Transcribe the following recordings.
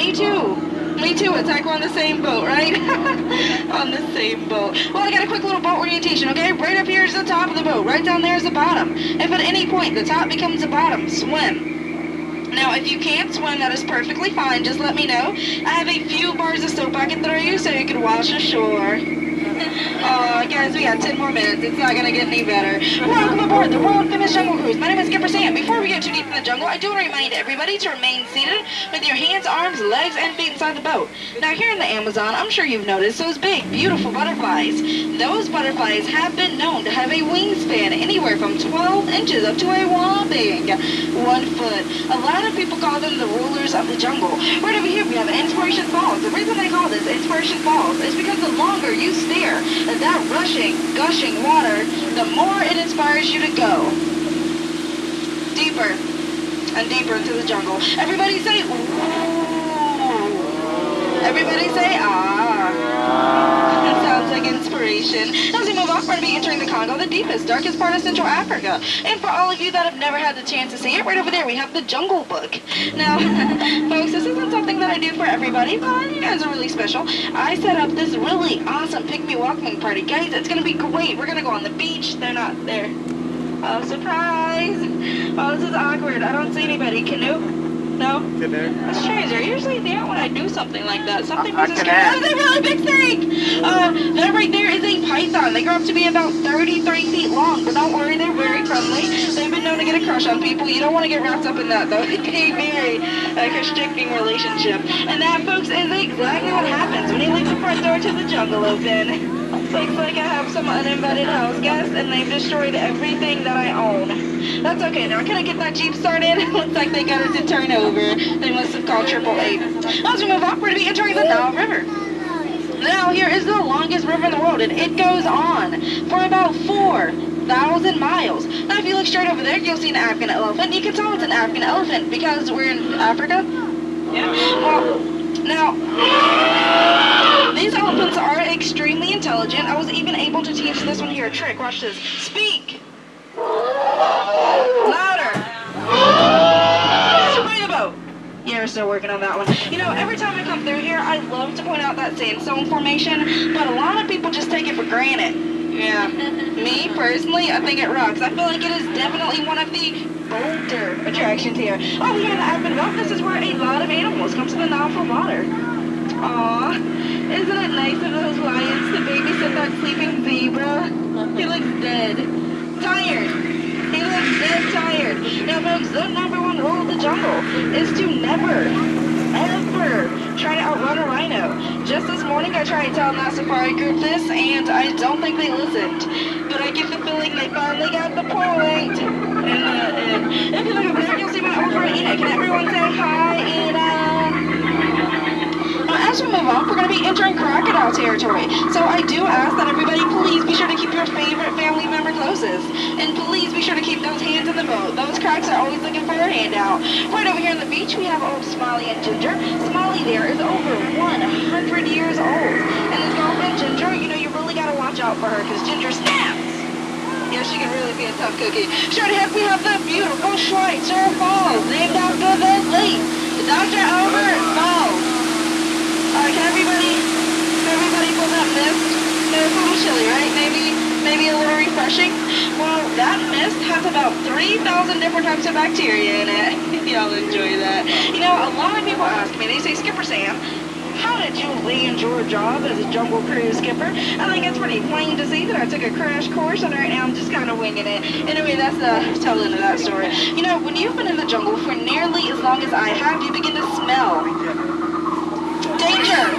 me too. Me too, it's like we're on the same boat, right? On the same boat. Well, I got a quick little boat orientation, okay? Right up here is the top of the boat. Right down there is the bottom. If at any point the top becomes the bottom, swim. Now, if you can't swim, that is perfectly fine. Just let me know. I have a few bars of soap I can throw you so you can wash ashore. Oh, guys, we got 10 more minutes. It's not going to get any better. Welcome aboard the world famous Jungle Cruise. My name is Skipper Sam. Before we get too deep in the jungle, I do want to remind everybody to remain seated with your hands, arms, legs, and feet inside the boat. Now, here in the Amazon, I'm sure you've noticed those big, beautiful butterflies. Those butterflies have been known to have a wingspan anywhere from 12 inches up to a whopping 1 foot. A lot of people call them the rulers of the jungle. Right over here, we have Inspiration Falls. The reason they call this Inspiration Falls is because the longer you stare at that rushing, gushing water, the more it inspires you to go deeper and deeper into the jungle. Everybody say, ooh. Everybody say, ah. That sounds like inspiration. As we move off, we're going to be entering the Congo, the deepest, darkest part of Central Africa. And for all of you that have never had the chance to see it, right over there we have the Jungle Book. Now, folks, this isn't something that I do for everybody, but you guys are really special. I set up this really awesome Pygmy Walkman party. Guys, it's going to be great. We're going to go on the beach. They're not there. Oh, surprise. Oh, this is awkward. I don't see anybody. Canoe? No? That's strange. They're usually there when I do something like that. Something was scary. Oh, they're really big snake! That right there is a python. They grow up to be about 33 feet long, but don't worry, they're very friendly. They've been known to get a crush on people. You don't want to get wrapped up in that, though. It's a very constricting relationship. And that, folks, is exactly what happens when you leave the front door to the jungle open. Looks like I have some uninvited house guests, and they've destroyed everything that I own. That's okay. Now, can I get that Jeep started? Looks like they got it to turn over. They must have called AAA. As we move on, we're going to be entering the Nile River. Now, here is the longest river in the world, and it goes on for about 4,000 miles. Now, if you look straight over there, you'll see an African elephant. You can tell it's an African elephant because we're in Africa. Yeah. Well, now, these elephants are extremely intelligent. I was even able to teach this one here a trick. Watch this. Speak. Louder. Sway the boat. Yeah, we're still working on that one. You know, every time I come through here, I love to point out that sandstone formation, but a lot of people just take it for granted. Yeah. Me, personally, I think it rocks. I feel like it is definitely one of the bolder attractions here. Oh, we have the African Rock. This is where a lot of animals come to the Nile for water. Aw, isn't it nice of those lions to babysit that sleeping zebra? He looks dead. Tired. He looks dead tired. Now, folks, the number one rule of the jungle is to never, ever try to outrun a rhino. Just this morning, I tried telling that safari group this, and I don't think they listened. But I get the feeling they finally got the point. And if you look over there, you'll see my old friend Ina. Can everyone say hi, Ina? As we move on, we're going to be entering crocodile territory. So I do ask that everybody please be sure to keep your favorite family member closest. And please be sure to keep those hands in the boat. Those crocs are always looking for a handout. Right over here on the beach, we have old Smiley and Ginger. Smiley there is over 100 years old. And his girlfriend Ginger, you know, you really got to watch out for her because Ginger snaps. Yeah, she can really be a tough cookie. Sure to heck, we have the beautiful Schweitzer Falls, named after the late Dr. Albert Falls. Can everybody pull that mist? It's a little chilly, right? Maybe a little refreshing? Well, that mist has about 3,000 different types of bacteria in it. Y'all enjoy that. You know, a lot of people ask me, they say, Skipper Sam, how did you land your job as a jungle cruise skipper? I think it's pretty plain to see that I took a crash course and right now I'm just kind of winging it. Anyway, that's the telling of that story. You know, when you've been in the jungle for nearly as long as I have, you begin to smell danger.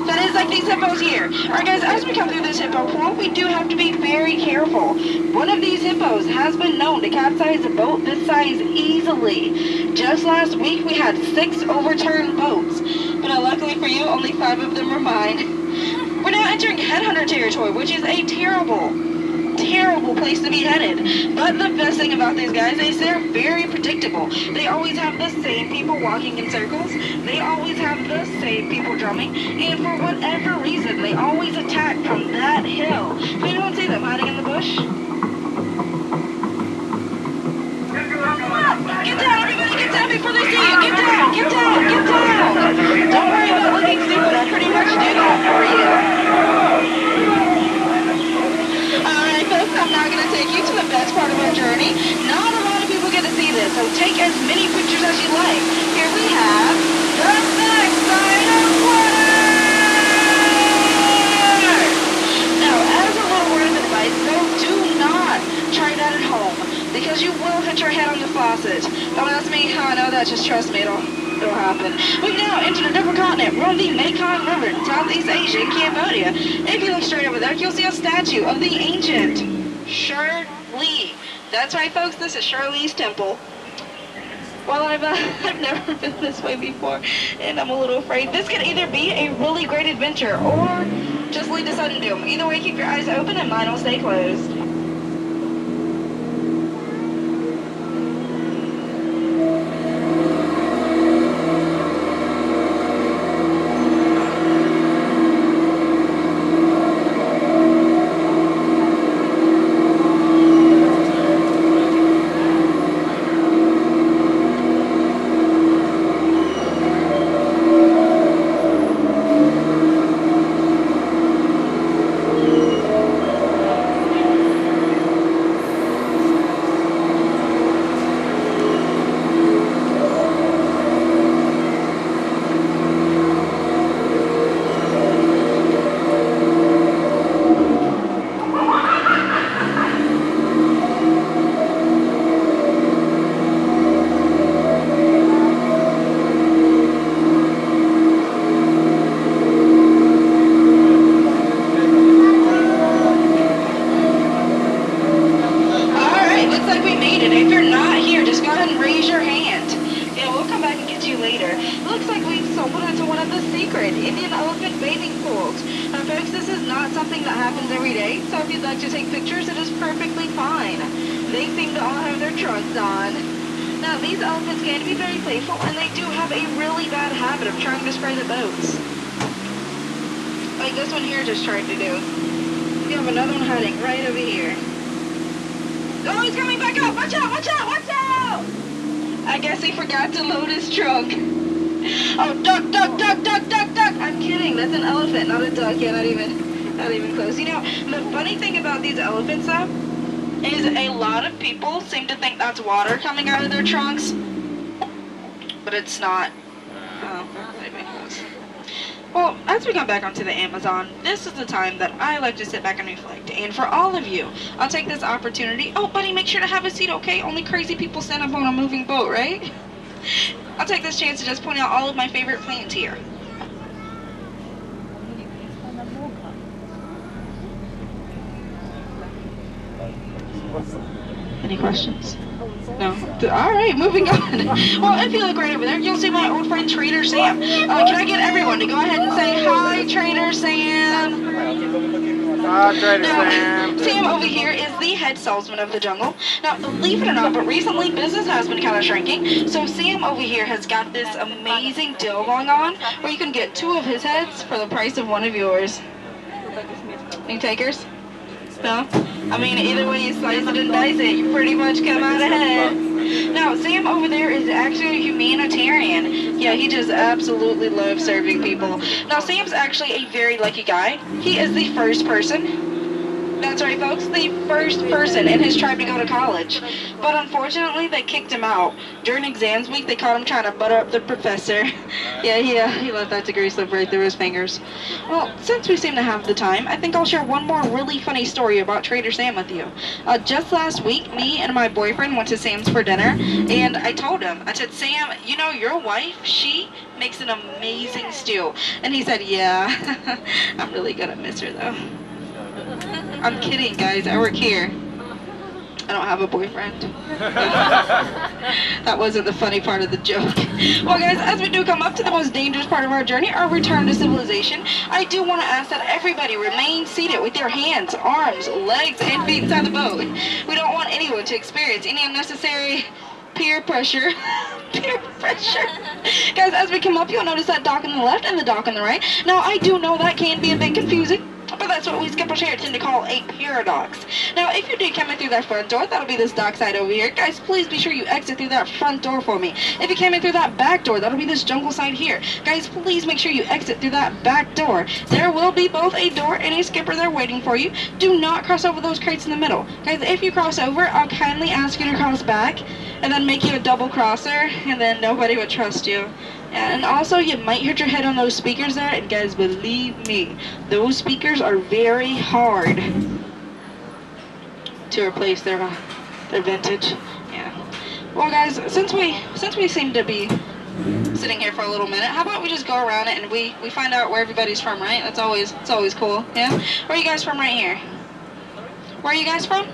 That is like these hippos here. Alright guys, as we come through this hippo pool, we do have to be very careful. One of these hippos has been known to capsize a boat this size easily. Just last week we had 6 overturned boats. But luckily for you, only 5 of them were mine. We're now entering headhunter territory, which is a terrible place to be headed. But the best thing about these guys is they're very predictable. They always have the same people walking in circles. They always have the same people drumming. And for whatever reason, they always attack from that hill. If anyone see them hiding in the bush? Get down, everybody, get down before they see you. Get down, get down, get down. We now enter a different continent, run the Mekong River in Southeast Asia and Cambodia. If you look straight over there, you'll see a statue of the ancient Shirley. That's right, folks, this is Shirley's temple. Well, I've never been this way before, and I'm a little afraid. This could either be a really great adventure or just lead to sudden doom. Either way, keep your eyes open and mine will stay closed. Water coming out of their trunks, but it's not. Oh, well, as we come back onto the Amazon, this is the time that I like to sit back and reflect. And for all of you, I'll take this opportunity. Oh, buddy, make sure to have a seat, okay? Only crazy people stand up on a moving boat, right? I'll take this chance to just point out all of my favorite plants here. Any questions? No? Alright, moving on. Well, if you look right over there, you'll see my old friend Trader Sam. Can I get everyone to go ahead and say, hi, Trader Sam? Hi, Trader Sam. Sam over here is the head salesman of the jungle. Now, believe it or not, but recently business has been kind of shrinking. So Sam over here has got this amazing deal going on where you can get 2 of his heads for the price of 1 of yours. Any takers? No? I mean, either way you slice it and dice it, you pretty much come out ahead. Now, Sam over there is actually a humanitarian. Yeah, he just absolutely loves serving people. Now, Sam's actually a very lucky guy. He is the first person. That's right, folks, the first person in his tribe to go to college. But unfortunately, they kicked him out. During exams week, they caught him trying to butter up the professor. Yeah, he let that degree slip right through his fingers. Well, since we seem to have the time, I think I'll share one more really funny story about Trader Sam with you. Just last week, me and my boyfriend went to Sam's for dinner, and I told him, I said, Sam, you know, your wife, she makes an amazing stew. And he said, yeah, I'm really gonna miss her, though. I'm kidding, guys. I work here. I don't have a boyfriend. That wasn't the funny part of the joke. Well, guys, as we do come up to the most dangerous part of our journey, our return to civilization, I do want to ask that everybody remain seated with your hands, arms, legs, and feet inside the boat. We don't want anyone to experience any unnecessary peer pressure. Peer pressure. Guys, as we come up, you'll notice that dock on the left and the dock on the right. Now, I do know that can be a bit confusing, but that's what we skippers here tend to call a paradox. Now, if you do come in through that front door, that'll be this dock side over here. Guys, please be sure you exit through that front door for me. If you came in through that back door, that'll be this jungle side here. Guys, please make sure you exit through that back door. There will be both a door and a skipper there waiting for you. Do not cross over those crates in the middle. Guys, if you cross over, I'll kindly ask you to cross back and then make you a double crosser, and then nobody would trust you. And also, you might hurt your head on those speakers there, and guys, believe me, those speakers are very hard to replace their vintage. Yeah. Well, guys, since we seem to be sitting here for a little minute. How about we just go around it and we find out where everybody's from, right? It's always cool. Yeah. Where are you guys from right here? Where are you guys from?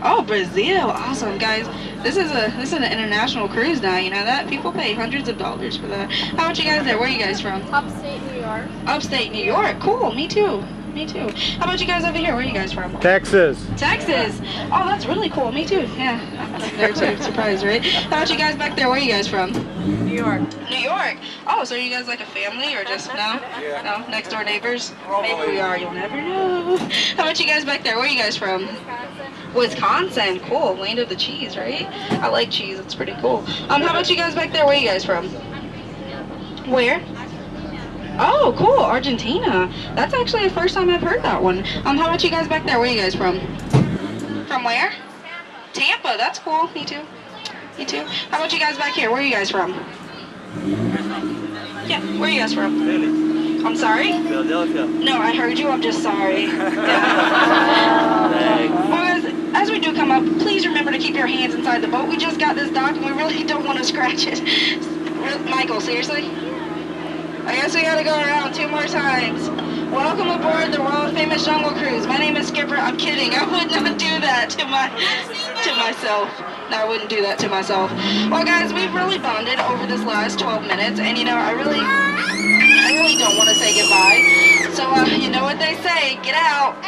Oh, Brazil. Awesome, guys. This is an international cruise now. You know that? People pay hundreds of dollars for that. How about you guys there? Where are you guys from? Upstate New York. Upstate New York. Cool. Me too. Me too. How about you guys over here? Where are you guys from? Texas. Texas. Oh, that's really cool. Me too. Yeah. They're sort of surprised, right? How about you guys back there? Where are you guys from? New York. New York. Oh, so are you guys like a family or just no? Yeah. No? Next door neighbors? Maybe we are. You'll never know. How about you guys back there? Where are you guys from? Wisconsin. Cool. Land of the cheese, right? I like cheese. It's pretty cool. How about you guys back there? Where are you guys from? Where? Oh, cool. Argentina. That's actually the first time I've heard that one. How about you guys back there? Where are you guys from? From where? Tampa. That's cool. Me too. Me too. How about you guys back here? Where are you guys from? Yeah. Where are you guys from? Philly. I'm sorry? Philadelphia. No, I heard you. I'm just sorry. Yeah. Thanks. Well, as we do come up, please remember to keep your hands inside the boat. We just got this dock and we really don't want to scratch it. Michael, seriously? I guess we gotta go around 2 more times. Welcome aboard the world famous Jungle Cruise. My name is Skipper. I'm kidding. I would not do that to myself. No, I wouldn't do that to myself. Well, guys, we've really bonded over this last 12 minutes, and you know, I really don't want to say goodbye. So, you know what they say? Get out.